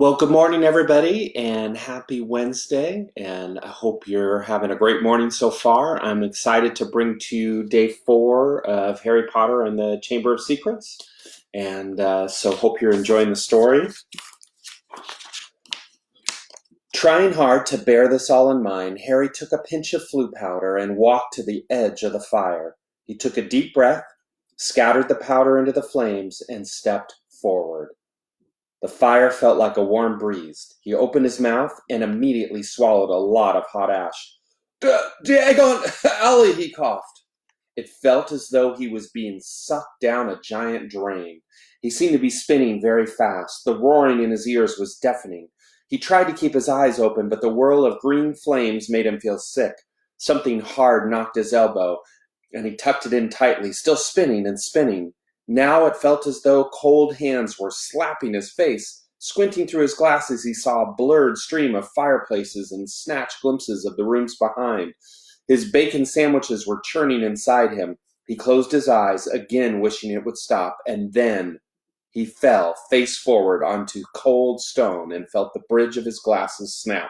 Well, good morning, everybody, and happy Wednesday. And I hope you're having a great morning so far. I'm excited to bring to you day 4 of Harry Potter and the Chamber of Secrets. And so hope you're enjoying the story. Trying hard to bear this all in mind, Harry took a pinch of Floo powder and walked to the edge of the fire. He took a deep breath, scattered the powder into the flames, and stepped forward. The fire felt like a warm breeze. He opened his mouth and immediately swallowed a lot of hot ash. Dagon Alley, he coughed. It felt as though he was being sucked down a giant drain. He seemed to be spinning very fast. The roaring in his ears was deafening. He tried to keep his eyes open, but the whirl of green flames made him feel sick. Something hard knocked his elbow, and he tucked it in tightly, still spinning and spinning. Now it felt as though cold hands were slapping his face. Squinting through his glasses, he saw a blurred stream of fireplaces and snatched glimpses of the rooms behind. His bacon sandwiches were churning inside him. He closed his eyes, again wishing it would stop, and then he fell face forward onto cold stone and felt the bridge of his glasses snap.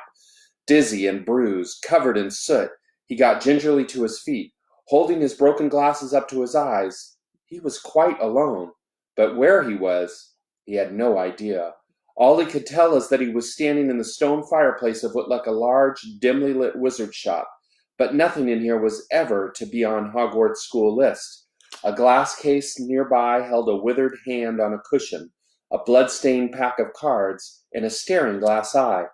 Dizzy and bruised, covered in soot, he got gingerly to his feet, holding his broken glasses up to his eyes. He was quite alone, but where he was, he had no idea. All he could tell is that he was standing in the stone fireplace of what looked like a large, dimly lit wizard shop, but nothing in here was ever to be on Hogwarts school list. A glass case nearby held a withered hand on a cushion, a blood-stained pack of cards, and a staring glass eye.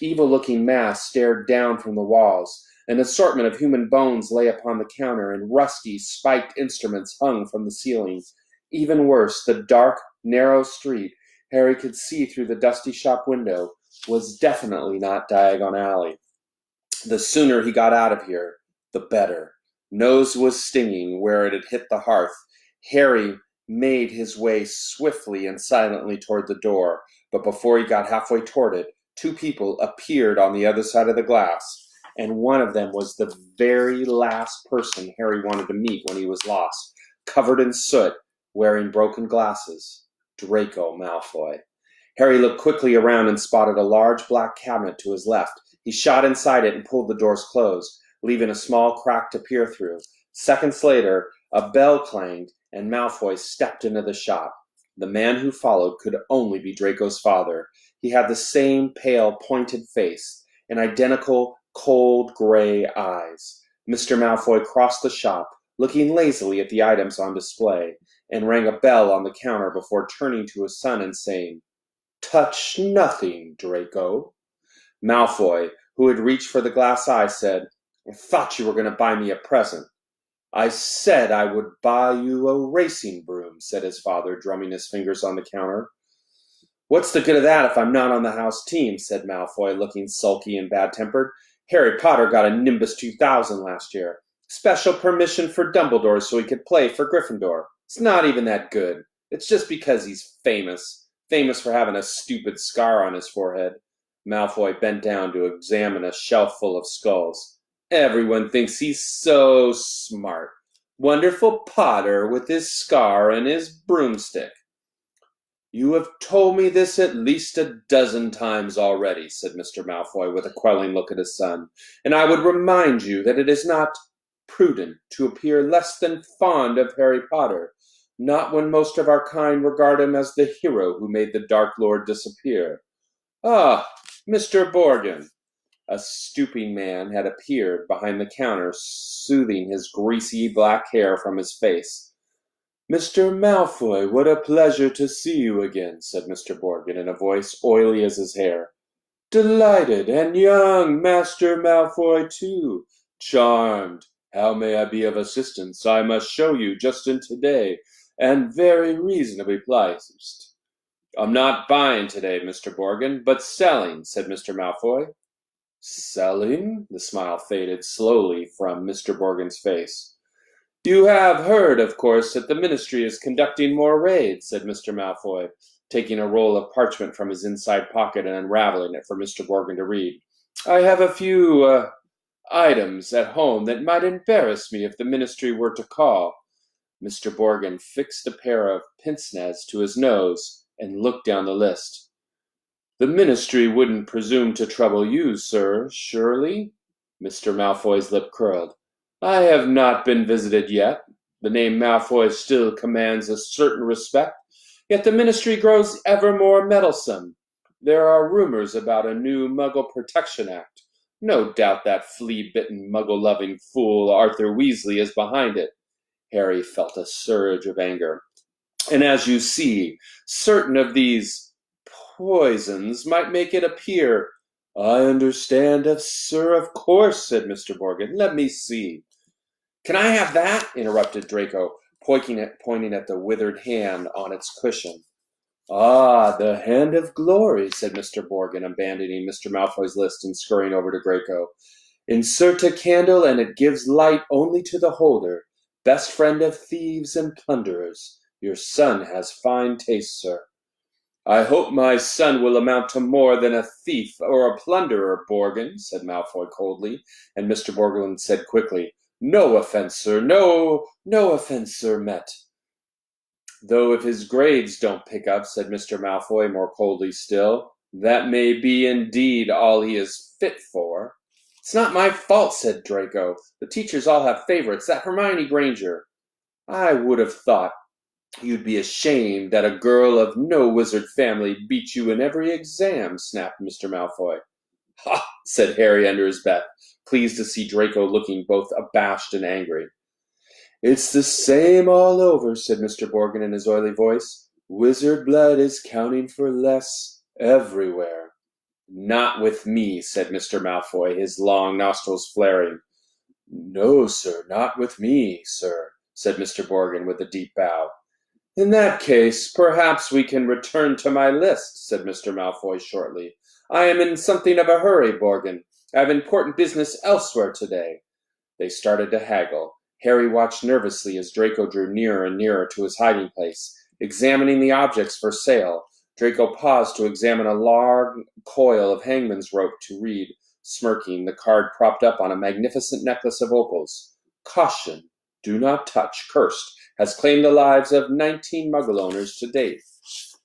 Evil-looking masks stared down from the walls. An assortment of human bones lay upon the counter, and rusty, spiked instruments hung from the ceiling. Even worse, the dark, narrow street Harry could see through the dusty shop window was definitely not Diagon Alley. The sooner he got out of here, the better. Nose was stinging where it had hit the hearth. Harry made his way swiftly and silently toward the door, but before he got halfway toward it, two people appeared on the other side of the glass, and one of them was the very last person Harry wanted to meet when he was lost, covered in soot, wearing broken glasses. Draco Malfoy. Harry looked quickly around and spotted a large black cabinet to his left. He shot inside it and pulled the doors closed, leaving a small crack to peer through. Seconds later, a bell clanged, and Malfoy stepped into the shop. The man who followed could only be Draco's father. He had the same pale, pointed face and identical cold gray eyes. Mr. Malfoy crossed the shop, looking lazily at the items on display, and rang a bell on the counter before turning to his son and saying, "Touch nothing, Draco." Malfoy, who had reached for the glass eye, said, "I thought you were going to buy me a present." "I said I would buy you a racing broom," said his father, drumming his fingers on the counter. "What's the good of that if I'm not on the house team?" said Malfoy, looking sulky and bad-tempered. "Harry Potter got a Nimbus 2000 last year. Special permission for Dumbledore so he could play for Gryffindor. It's not even that good. It's just because he's famous. Famous for having a stupid scar on his forehead." Malfoy bent down to examine a shelf full of skulls. "Everyone thinks he's so smart. Wonderful Potter with his scar and his broomstick." "You have told me this at least a dozen times already," said Mr. Malfoy with a quelling look at his son, "and I would remind you that it is not prudent to appear less than fond of Harry Potter, not when most of our kind regard him as the hero who made the Dark Lord disappear. Ah, Mr. Borgin." A stooping man had appeared behind the counter, smoothing his greasy black hair from his face. "Mr. Malfoy, what a pleasure to see you again," said Mr. Borgin in a voice oily as his hair. "Delighted, and young Master Malfoy too. Charmed. How may I be of assistance? I must show you just in today, and very reasonably priced." "I'm not buying today, Mr. Borgin, but selling," said Mr. Malfoy. "Selling?" The smile faded slowly from Mr. Borgin's face. "You have heard, of course, that the Ministry is conducting more raids," said Mr. Malfoy, taking a roll of parchment from his inside pocket and unraveling it for Mr. Borgin to read. "I have a few, items at home that might embarrass me if the Ministry were to call." Mr. Borgin fixed a pair of pince-nez to his nose and looked down the list. The ministry wouldn't presume to trouble you, sir, surely? Mr. Malfoy's lip curled. I have not been visited yet. The name Malfoy still commands a certain respect, yet the ministry grows ever more meddlesome. There are rumors about a new Muggle Protection Act. No doubt that flea-bitten, Muggle-loving fool Arthur Weasley is behind it. Harry felt a surge of anger. And as you see, certain of these poisons might make it appear. I understand, sir, of course, said Mr. Morgan. Let me see. Can I have that? Interrupted Draco, pointing at the withered hand on its cushion. Ah, the hand of glory, said Mr. Morgan, abandoning Mr. Malfoy's list and scurrying over to Draco. Insert a candle, and it gives light only to the holder. Best friend of thieves and plunderers. Your son has fine taste, sir. I hope my son will amount to more than a thief or a plunderer, Borgin, said Malfoy coldly, and Mr. Borgin said quickly, No offense, sir, no offense, sir, met. Though if his grades don't pick up, said Mr. Malfoy more coldly still, that may be indeed all he is fit for. It's not my fault, said Draco. The teachers all have favorites, that Hermione Granger. I would have thought you'd be ashamed that a girl of no wizard family beat you in every exam, snapped Mr. Malfoy. Ha, said Harry under his breath, pleased to see Draco looking both abashed and angry. It's the same all over, said Mr. Borgin in his oily voice. Wizard blood is counting for less everywhere. Not with me, said Mr. Malfoy, his long nostrils flaring. No, sir, not with me, sir, said Mr. Borgin with a deep bow. In that case, perhaps we can return to my list, said Mr. Malfoy shortly. I am in something of a hurry, Borgin. I have important business elsewhere today. They started to haggle. Harry watched nervously as Draco drew nearer and nearer to his hiding place, examining the objects for sale. Draco paused to examine a long coil of hangman's rope to read, smirking, the card propped up on a magnificent necklace of opals. Caution, do not touch, cursed, has claimed the lives of 19 Muggle owners to date.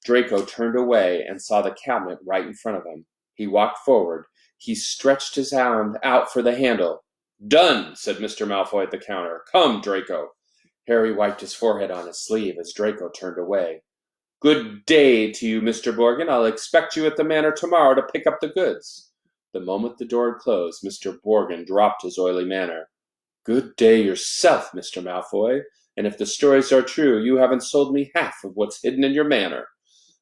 Draco turned away and saw the cabinet right in front of him. He walked forward. He stretched his hand out for the handle. Done, said Mr. Malfoy at the counter. Come, Draco. Harry wiped his forehead on his sleeve as Draco turned away. Good day to you, Mr. Borgin. I'll expect you at the manor tomorrow to pick up the goods. The moment the door had closed, Mr. Borgin dropped his oily manner. Good day yourself, Mr. Malfoy. And if the stories are true, you haven't sold me half of what's hidden in your manor.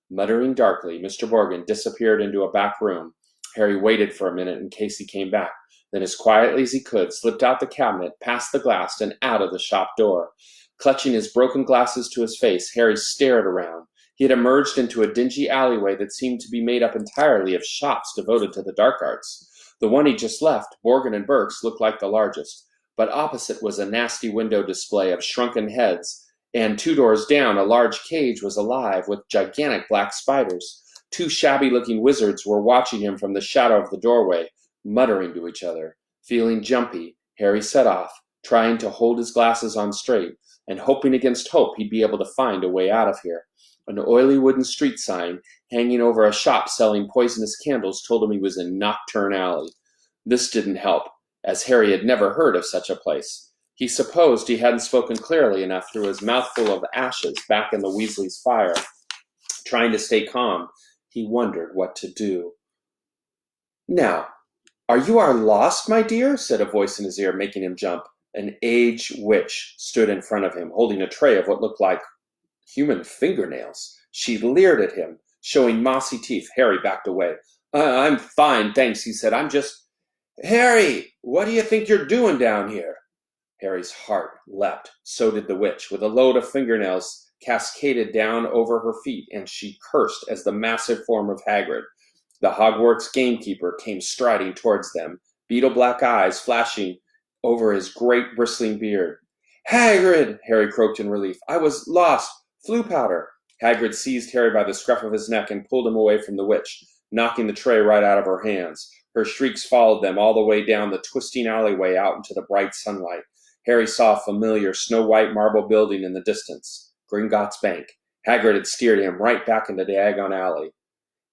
Muttering darkly, Mr. Borgin disappeared into a back room. Harry waited for a minute in case he came back. Then, as quietly as he could, slipped out the cabinet, past the glass, and out of the shop door. Clutching his broken glasses to his face, Harry stared around. He had emerged into a dingy alleyway that seemed to be made up entirely of shops devoted to the dark arts. The one he just left, Borgin and Burke's, looked like the largest, but opposite was a nasty window display of shrunken heads, and 2 doors down, a large cage was alive with gigantic black spiders. 2 shabby-looking wizards were watching him from the shadow of the doorway, muttering to each other. Feeling jumpy, Harry set off, trying to hold his glasses on straight, and hoping against hope he'd be able to find a way out of here. An oily wooden street sign hanging over a shop selling poisonous candles told him he was in Knockturn Alley. This didn't help, as Harry had never heard of such a place. He supposed he hadn't spoken clearly enough through his mouthful of ashes back in the Weasley's fire. Trying to stay calm, he wondered what to do. Now, are you our lost, my dear? Said a voice in his ear, making him jump. An aged witch stood in front of him, holding a tray of what looked like human fingernails. She leered at him, showing mossy teeth. Harry backed away. I'm fine, thanks, he said. I'm just... Harry, what do you think you're doing down here? Harry's heart leapt. So did the witch, with a load of fingernails cascaded down over her feet, and she cursed as the massive form of Hagrid. The Hogwarts gamekeeper came striding towards them, beetle-black eyes flashing over his great bristling beard. Hagrid! Harry croaked in relief. I was lost. Flue powder. Hagrid seized Harry by the scruff of his neck and pulled him away from the witch, knocking the tray right out of her hands. Her shrieks followed them all the way down the twisting alleyway out into the bright sunlight. Harry saw a familiar snow-white marble building in the distance. Gringotts Bank. Hagrid had steered him right back into Diagon Alley.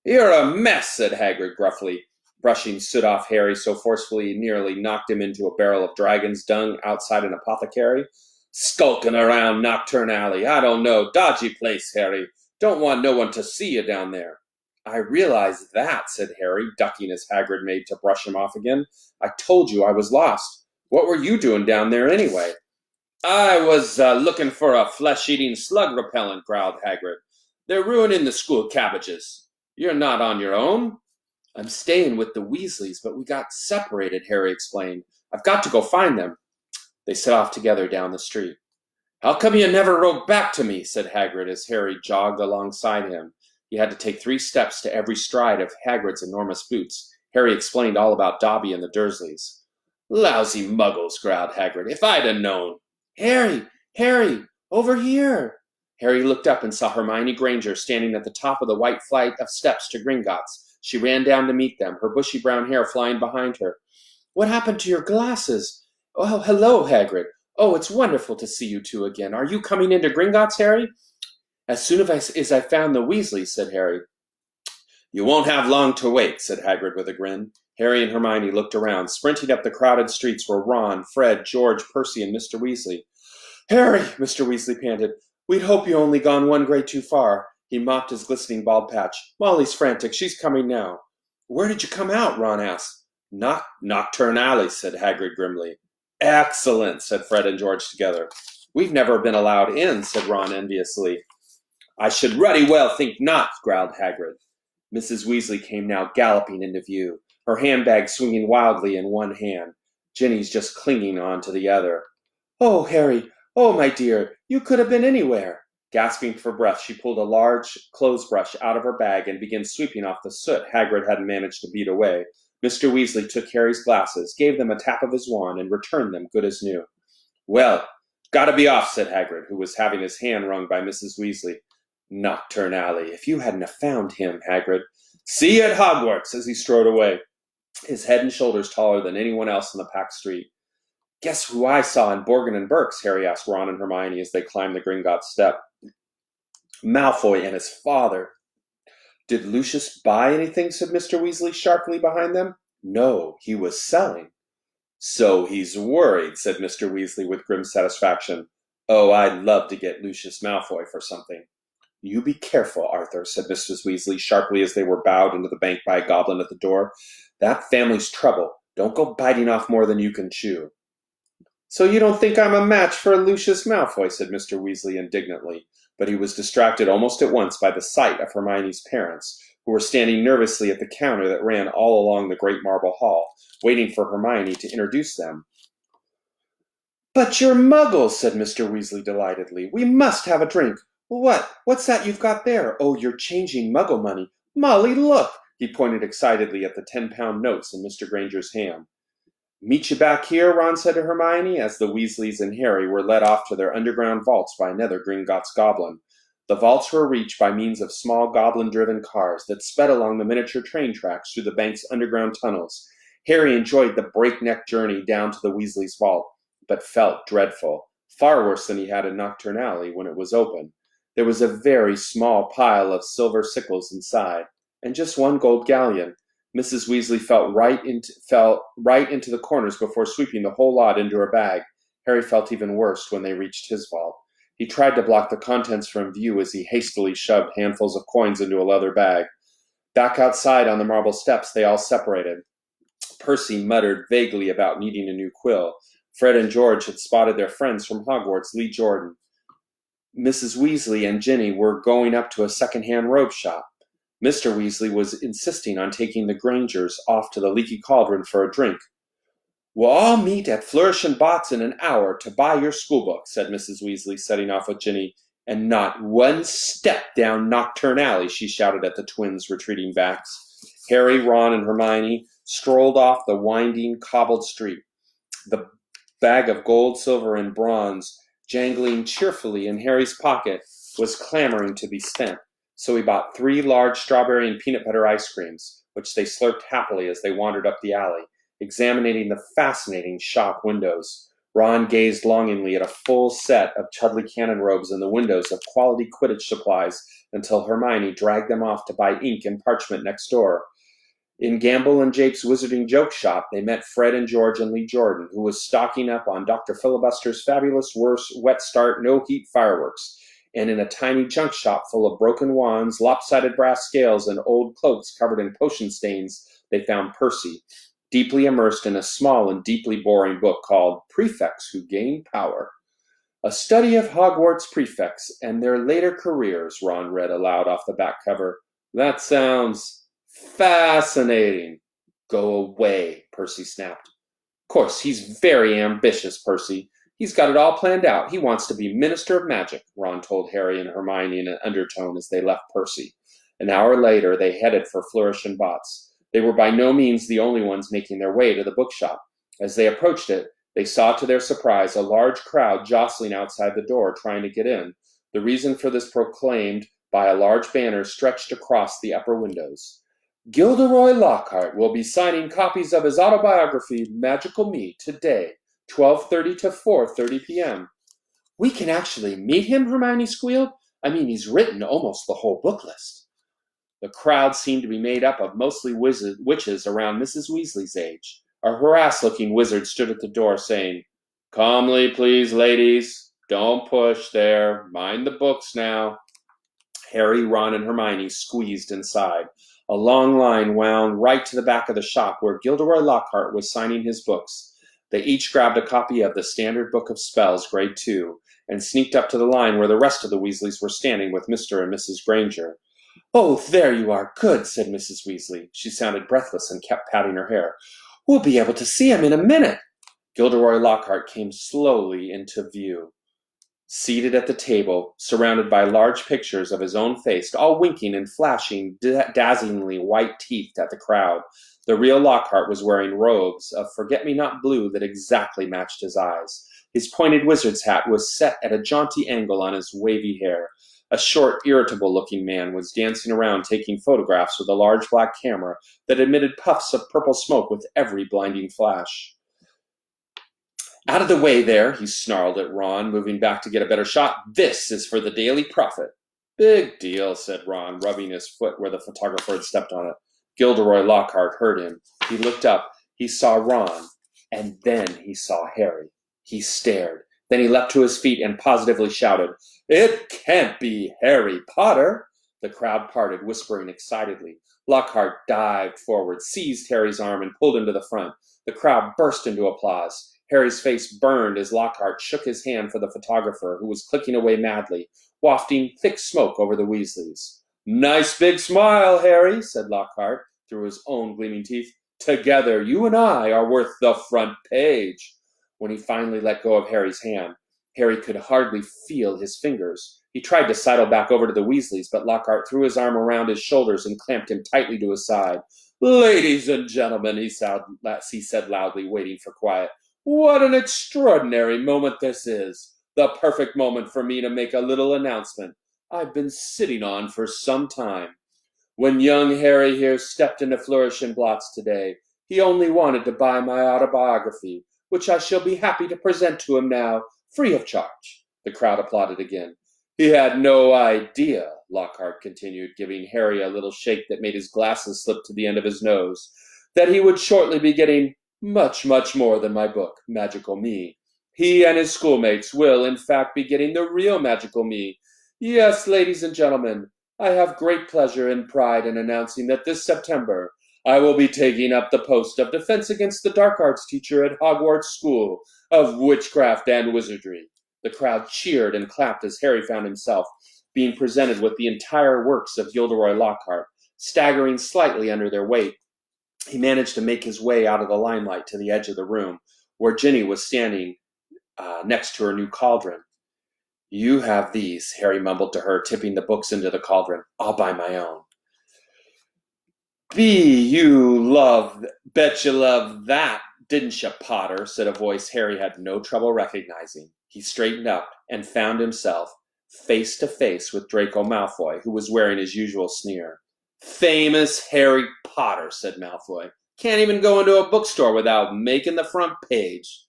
You're a mess, said Hagrid gruffly, brushing soot off Harry so forcefully he nearly knocked him into a barrel of dragon's dung outside an apothecary. Skulking around Knockturn Alley. I don't know. Dodgy place, Harry. Don't want no one to see you down there. I realize that, said Harry, ducking as Hagrid made to brush him off again. I told you I was lost. What were you doing down there anyway? I was looking for a flesh-eating slug repellent, growled Hagrid. They're ruining the school cabbages. You're not on your own. I'm staying with the Weasleys, but we got separated, Harry explained. I've got to go find them. They set off together down the street. How come you never wrote back to me? Said Hagrid as Harry jogged alongside him. He had to take 3 steps to every stride of Hagrid's enormous boots. Harry explained all about Dobby and the Dursleys. Lousy muggles, growled Hagrid. If I'd have known. Harry, over here. Harry looked up and saw Hermione Granger standing at the top of the white flight of steps to Gringotts. She ran down to meet them, her bushy brown hair flying behind her. What happened to your glasses? Oh, hello, Hagrid. Oh, it's wonderful to see you two again. Are you coming into Gringotts, Harry? As soon as I found the Weasleys, said Harry. You won't have long to wait, said Hagrid with a grin. Harry and Hermione looked around. Sprinting up the crowded streets were Ron, Fred, George, Percy, and Mr. Weasley. Harry, Mr. Weasley panted. We'd hope you only gone one grade too far. He mopped his glistening bald patch. Molly's frantic. She's coming now. Where did you come out? Ron asked. Knockturn Alley, said Hagrid grimly. Excellent, said Fred and George together. We've never been allowed in, said Ron enviously. I should ruddy well think not, growled Hagrid. Mrs. Weasley came now galloping into view, her handbag swinging wildly in one hand. Ginny's just clinging on to the other. Oh, Harry, oh, my dear, you could have been anywhere. Gasping for breath, she pulled a large clothes brush out of her bag and began sweeping off the soot Hagrid hadn't managed to beat away. Mr. Weasley took Harry's glasses, gave them a tap of his wand, and returned them good as new. Well, gotta be off, said Hagrid, who was having his hand wrung by Mrs. Weasley. Knockturn Alley, if you hadn't have found him, Hagrid. See you at Hogwarts, as he strode away, his head and shoulders taller than anyone else in the packed street. Guess who I saw in Borgin and Burke's? Harry asked Ron and Hermione as they climbed the Gringotts step. Malfoy and his father. Did Lucius buy anything? Said Mr. Weasley sharply behind them. No, he was selling. So he's worried, said Mr. Weasley with grim satisfaction. Oh, I'd love to get Lucius Malfoy for something. You be careful, Arthur, said Mrs. Weasley sharply as they were bowed into the bank by a goblin at the door. That family's trouble. Don't go biting off more than you can chew. So you don't think I'm a match for Lucius Malfoy, said Mr. Weasley indignantly, but he was distracted almost at once by the sight of Hermione's parents, who were standing nervously at the counter that ran all along the great marble hall, waiting for Hermione to introduce them. But you're muggles, said Mr. Weasley delightedly. We must have a drink. What's that you've got there? Oh, you're changing muggle money. Molly, look! He pointed excitedly at the 10-pound notes in Mr. Granger's hand. Meet you back here, Ron said to Hermione, as the Weasleys and Harry were led off to their underground vaults by another Gringotts goblin. The vaults were reached by means of small goblin-driven cars that sped along the miniature train tracks through the bank's underground tunnels. Harry enjoyed the breakneck journey down to the Weasleys' vault, but felt dreadful, far worse than he had in Knockturn Alley when it was open. There was a very small pile of silver sickles inside, and just one gold galleon. Mrs. Weasley fell right into the corners before sweeping the whole lot into her bag. Harry felt even worse when they reached his vault. He tried to block the contents from view as he hastily shoved handfuls of coins into a leather bag. Back outside on the marble steps, they all separated. Percy muttered vaguely about needing a new quill. Fred and George had spotted their friends from Hogwarts, Lee Jordan. Mrs. Weasley and Ginny were going up to a second-hand robe shop. Mr. Weasley was insisting on taking the Grangers off to the Leaky Cauldron for a drink. We'll all meet at Flourish and Bott's in an hour to buy your schoolbook, said Mrs. Weasley, setting off with Ginny. And not one step down Knockturn Alley, she shouted at the twins' retreating backs. Harry, Ron, and Hermione strolled off the winding, cobbled street. The bag of gold, silver, and bronze, jangling cheerfully in Harry's pocket, was clamoring to be spent. So he bought 3 large strawberry and peanut butter ice creams, which they slurped happily as they wandered up the alley, examining the fascinating shop windows. Ron gazed longingly at a full set of Chudley Cannon robes and the windows of quality Quidditch supplies until Hermione dragged them off to buy ink and parchment next door. In Gamble and Jake's Wizarding Joke Shop, they met Fred and George and Lee Jordan, who was stocking up on Dr. Filibuster's fabulous wet start, no heat fireworks. And in a tiny junk shop full of broken wands, lopsided brass scales, and old cloaks covered in potion stains, they found Percy, deeply immersed in a small and deeply boring book called Prefects Who Gain Power. A study of Hogwarts prefects and their later careers, Ron read aloud off the back cover. That sounds fascinating. Go away, Percy snapped. Of course, he's very ambitious, Percy. He's got it all planned out. He wants to be Minister of Magic, Ron told Harry and Hermione in an undertone as they left Percy. An hour later, they headed for Flourish and Bots. They were by no means the only ones making their way to the bookshop. As they approached it, they saw to their surprise a large crowd jostling outside the door trying to get in, the reason for this proclaimed by a large banner stretched across the upper windows. Gilderoy Lockhart will be signing copies of his autobiography, Magical Me, today, 12:30 to 4:30 p.m. We can actually meet him, Hermione squealed. I mean, he's written almost the whole book list. The crowd seemed to be made up of mostly witches around Mrs. Weasley's age. A harassed-looking wizard stood at the door, saying, Calmly, please, ladies. Don't push there. Mind the books now. Harry, Ron, and Hermione squeezed inside. A long line wound right to the back of the shop where Gilderoy Lockhart was signing his books. They each grabbed a copy of the Standard Book of Spells, Grade 2, and sneaked up to the line where the rest of the Weasleys were standing with Mr. and Mrs. Granger. Oh, there you are. Good, said Mrs. Weasley. She sounded breathless and kept patting her hair. We'll be able to see him in a minute. Gilderoy Lockhart came slowly into view. Seated at the table, surrounded by large pictures of his own face, all winking and flashing dazzlingly white teeth at the crowd, the real Lockhart was wearing robes of forget-me-not blue that exactly matched his eyes. His pointed wizard's hat was set at a jaunty angle on his wavy hair. A short, irritable-looking man was dancing around taking photographs with a large black camera that emitted puffs of purple smoke with every blinding flash. Out of the way there, he snarled at Ron, moving back to get a better shot. This is for the Daily Prophet. Big deal, said Ron, rubbing his foot where the photographer had stepped on it. Gilderoy Lockhart heard him. He looked up. He saw Ron, and then he saw Harry. He stared. Then he leapt to his feet and positively shouted, It can't be Harry Potter! The crowd parted, whispering excitedly. Lockhart dived forward, seized Harry's arm, and pulled him to the front. The crowd burst into applause. Harry's face burned as Lockhart shook his hand for the photographer, who was clicking away madly, wafting thick smoke over the Weasleys. Nice big smile, Harry, said Lockhart through his own gleaming teeth. Together, you and I are worth the front page. When he finally let go of Harry's hand, Harry could hardly feel his fingers. He tried to sidle back over to the Weasleys, but Lockhart threw his arm around his shoulders and clamped him tightly to his side. Ladies and gentlemen, he said loudly, waiting for quiet. What an extraordinary moment this is. The perfect moment for me to make a little announcement I've been sitting on for some time. When young Harry here stepped into Flourish and Blots today, he only wanted to buy my autobiography, which I shall be happy to present to him now, free of charge. The crowd applauded again. He had no idea, Lockhart continued, giving Harry a little shake that made his glasses slip to the end of his nose, that he would shortly be getting much, much more than my book, Magical Me. He and his schoolmates will, in fact, be getting the real Magical Me. Yes, ladies and gentlemen, I have great pleasure and pride in announcing that this September I will be taking up the post of Defense Against the Dark Arts teacher at Hogwarts School of Witchcraft and Wizardry. The crowd cheered and clapped as Harry found himself being presented with the entire works of Gilderoy Lockhart, staggering slightly under their weight. He managed to make his way out of the limelight to the edge of the room, where Ginny was standing next to her new cauldron. You have these, Harry mumbled to her, tipping the books into the cauldron. I'll buy my own. Bet you love that, didn't you, Potter? Said a voice Harry had no trouble recognizing. He straightened up and found himself face to face with Draco Malfoy, who was wearing his usual sneer. Famous Harry Potter, said Malfoy. Can't even go into a bookstore without making the front page.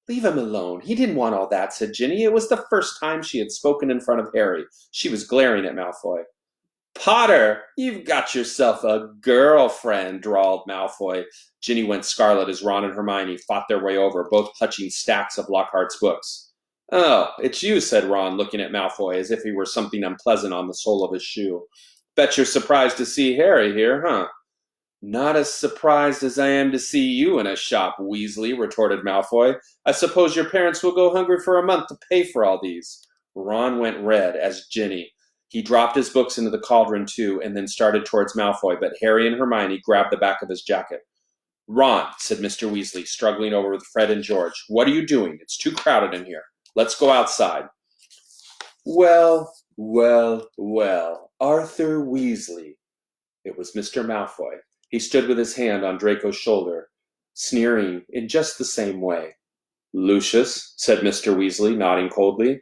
Leave him alone. He didn't want all that, said Ginny. It was the first time she had spoken in front of Harry. She was glaring at Malfoy. Potter, you've got yourself a girlfriend, drawled Malfoy. Ginny went scarlet as Ron and Hermione fought their way over, both clutching stacks of Lockhart's books. Oh, it's you, said Ron, looking at Malfoy as if he were something unpleasant on the sole of his shoe. Bet you're surprised to see Harry here, huh? Not as surprised as I am to see you in a shop, Weasley, retorted Malfoy. I suppose your parents will go hungry for a month to pay for all these. Ron went red as Ginny. He dropped his books into the cauldron, too, and then started towards Malfoy, but Harry and Hermione grabbed the back of his jacket. Ron, said Mr. Weasley, struggling over with Fred and George, what are you doing? It's too crowded in here. Let's go outside. Well, Arthur Weasley. It was Mr. Malfoy. He stood with his hand on Draco's shoulder, sneering in just the same way. Lucius, said Mr. Weasley, nodding coldly.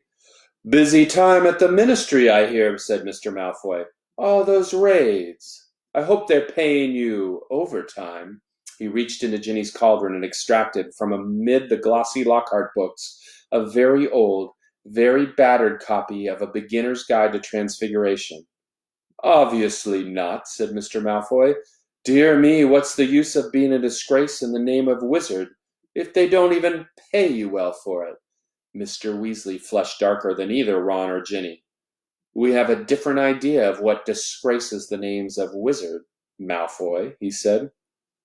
Busy time at the Ministry, I hear, said Mr. Malfoy. All those raids. I hope they're paying you overtime. He reached into Ginny's cauldron and extracted from amid the glossy Lockhart books a very old, very battered copy of A Beginner's Guide to Transfiguration. Obviously not, said Mr. Malfoy. Dear me, what's the use of being a disgrace in the name of wizard if they don't even pay you well for it? Mr. Weasley flushed darker than either Ron or Ginny. We have a different idea of what disgraces the names of wizard, Malfoy, he said.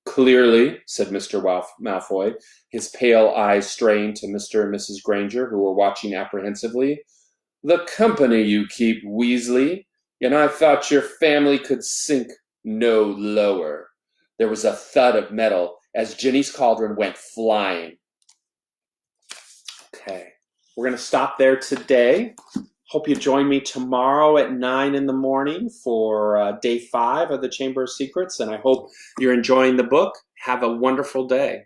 Clearly, said Mr. Malfoy, his pale eyes straying to Mr. and Mrs. Granger, who were watching apprehensively. The company you keep, Weasley, and I thought your family could sink no lower. There was a thud of metal as Ginny's cauldron went flying. Okay, we're going to stop there today. Hope you join me tomorrow at 9 in the morning for day 5 of the Chamber of Secrets, and I hope you're enjoying the book. Have a wonderful day.